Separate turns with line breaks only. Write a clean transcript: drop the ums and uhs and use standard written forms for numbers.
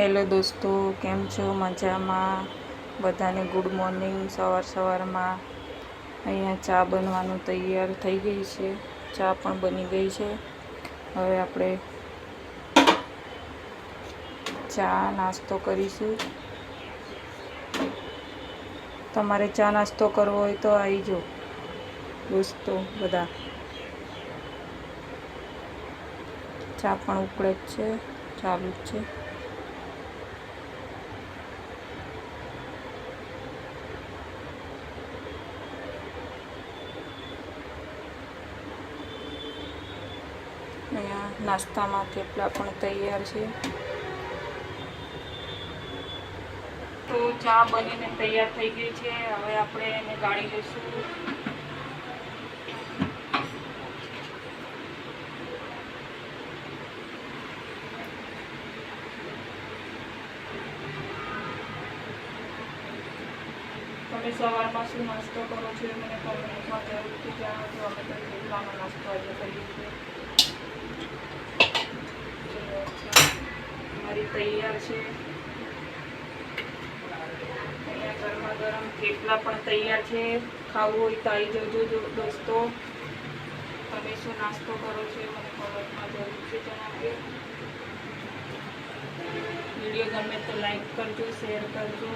Hello દોસ્તો, કેમ છો? મજામાં? બધાને ગુડ મોર્નિંગ. સવારમાં અહીંયા ચા બનવાનું તૈયાર થઈ ગઈ છે. ચા પણ બની ગઈ છે. હવે આપણે ચા નાસ્તો કરીશું. તમારે ચા નાસ્તો કરવો હોય તો આવી જાઓ દોસ્તો બધા. ચા પણ ઉકળે જ છે, ચાલુ જ છે. અહીંયા નાસ્તામાં થેપલા પણ તૈયાર છે. તો ચા બનીને તૈયાર થઈ ગઈ છે. હવે આપણે એને ગાળી લઈશું. તમે સવારમાં શું નાસ્તો કરો છો એ મને કોમેન્ટમાં જરૂરથી જણાવજો. અમે તો થેપલાનો નાસ્તો આજે કરીએ છીએ. મારી તૈયાર છે. અહીંયા ગરમા ગરમ થેપલા પણ તૈયાર છે. ખાવું હોય તો આવી જજો દોસ્તો. તમે શું નાસ્તો કરો છો એ મને કોમેન્ટમાં જરૂરથી જણાવજો. વિડીયો ગમે તો લાઈક કરજો, શેર કરજો.